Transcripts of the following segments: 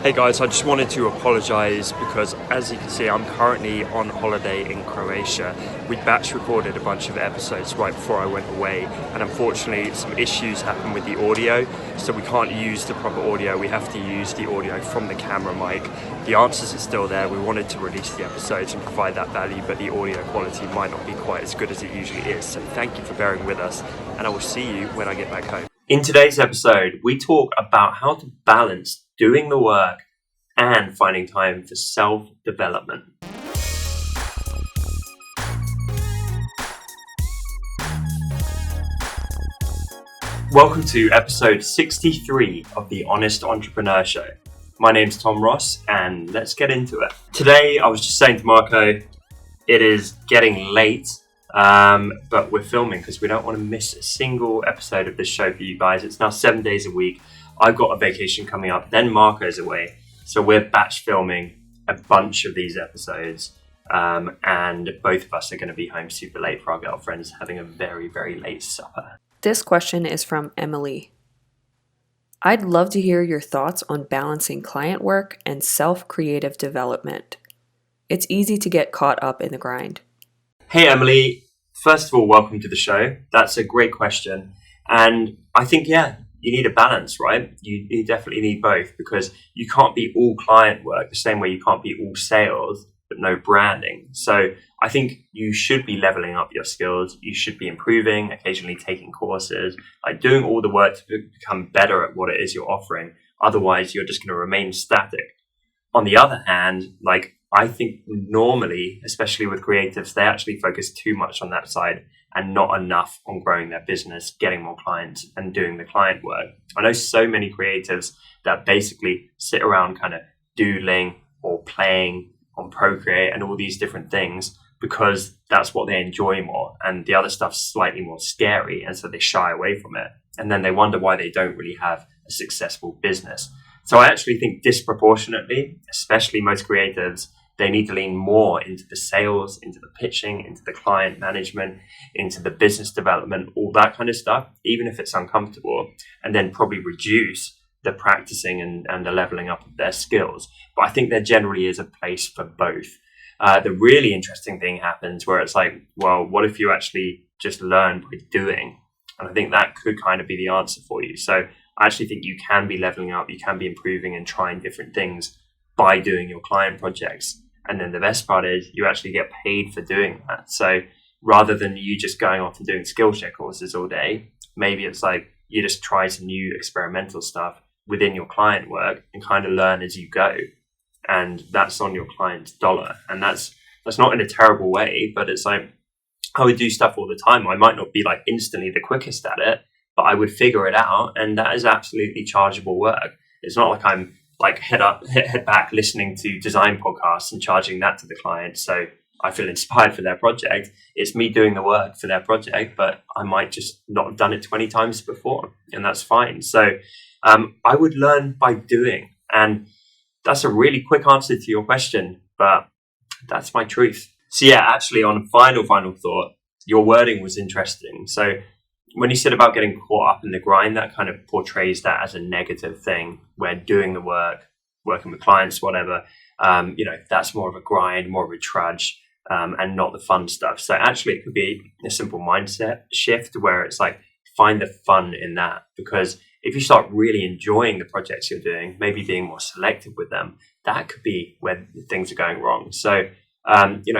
Hey guys, I just wanted to apologise because as you can see I'm currently on holiday in Croatia. We batch recorded a bunch of episodes right before I went away, and unfortunately some issues happened with the audio, so we can't use the proper audio. We have to use the audio from the camera mic. The answers are still there. We wanted to release the episodes and provide that value, but the audio quality might not be quite as good as it usually is, so thank you for bearing with us, and I will see you when I get back home. In today's episode, we talk about how to balance doing the work and finding time for self-development. Welcome to episode 63 of the Honest Entrepreneur Show. My name's Tom Ross, and let's get into it. Today, I was just saying to Marco, it is getting late, but we're filming because we don't want to miss a single episode of this show for you guys. It's now 7 days a week. I've got a vacation coming up, then Marco's away. So we're batch filming a bunch of these episodes, and both of us are going to be home super late for our girlfriends, having a very, very late supper. This question is from Emily. I'd love to hear your thoughts on balancing client work and self-creative development. It's easy to get caught up in the grind. Hey Emily, first of all, welcome to the show. That's a great question. And I think, you need a balance, right? You definitely need both, because you can't be all client work the same way you can't be all sales, but no branding. So I think you should be leveling up your skills. You should be improving, occasionally taking courses, like doing all the work to become better at what it is you're offering. Otherwise, you're just going to remain static. On the other hand, I think normally, especially with creatives, they actually focus too much on that side and not enough on growing their business, getting more clients and doing the client work. I know so many creatives that basically sit around kind of doodling or playing on Procreate and all these different things because that's what they enjoy more, and the other stuff's slightly more scary, and so they shy away from it. And then they wonder why they don't really have a successful business. So I actually think disproportionately, especially most creatives, they need to lean more into the sales, into the pitching, into the client management, into the business development, all that kind of stuff, even if it's uncomfortable, and then probably reduce the practicing and the leveling up of their skills. But I think there generally is a place for both. The really interesting thing happens where it's like, well, what if you actually just learn by doing? And I think that could kind of be the answer for you. So I actually think you can be leveling up, you can be improving and trying different things by doing your client projects. And then the best part is you actually get paid for doing that. So rather than you just going off and doing Skillshare courses all day, maybe it's like you just try some new experimental stuff within your client work and kind of learn as you go. And that's on your client's dollar. And that's not in a terrible way, but it's like I would do stuff all the time. I might not be like instantly the quickest at it, but I would figure it out. And that is absolutely chargeable work. It's not like I'm like head back listening to design podcasts and charging that to the client. So I feel inspired for their project. It's me doing the work for their project, but I might just not have done it 20 times before, and that's fine. So I would learn by doing. And that's a really quick answer to your question, but that's my truth. So actually on a final thought, your wording was interesting. So when you said about getting caught up in the grind, that kind of portrays that as a negative thing, where doing the work, working with clients, whatever, that's more of a grind, more of a trudge, and not the fun stuff. So actually it could be a simple mindset shift where it's like, find the fun in that. Because if you start really enjoying the projects you're doing, maybe being more selective with them, that could be where things are going wrong. So,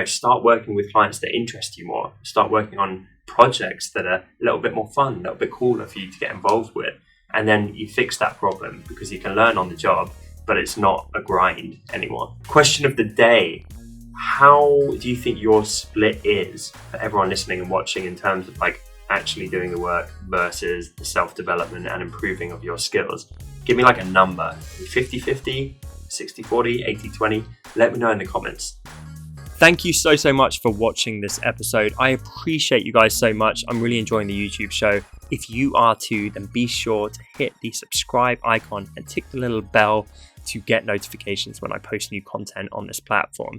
start working with clients that interest you more. Start working on projects that are a little bit more fun, a little bit cooler for you to get involved with. And then you fix that problem because you can learn on the job, but it's not a grind anymore. Question of the day. How do you think your split is for everyone listening and watching in terms of like actually doing the work versus the self-development and improving of your skills? Give me like a number, 50-50, 60-40, 80-20. Let me know in the comments. Thank you so much for watching this episode. I appreciate you guys so much. I'm really enjoying the YouTube show. If you are too, then be sure to hit the subscribe icon and tick the little bell to get notifications when I post new content on this platform.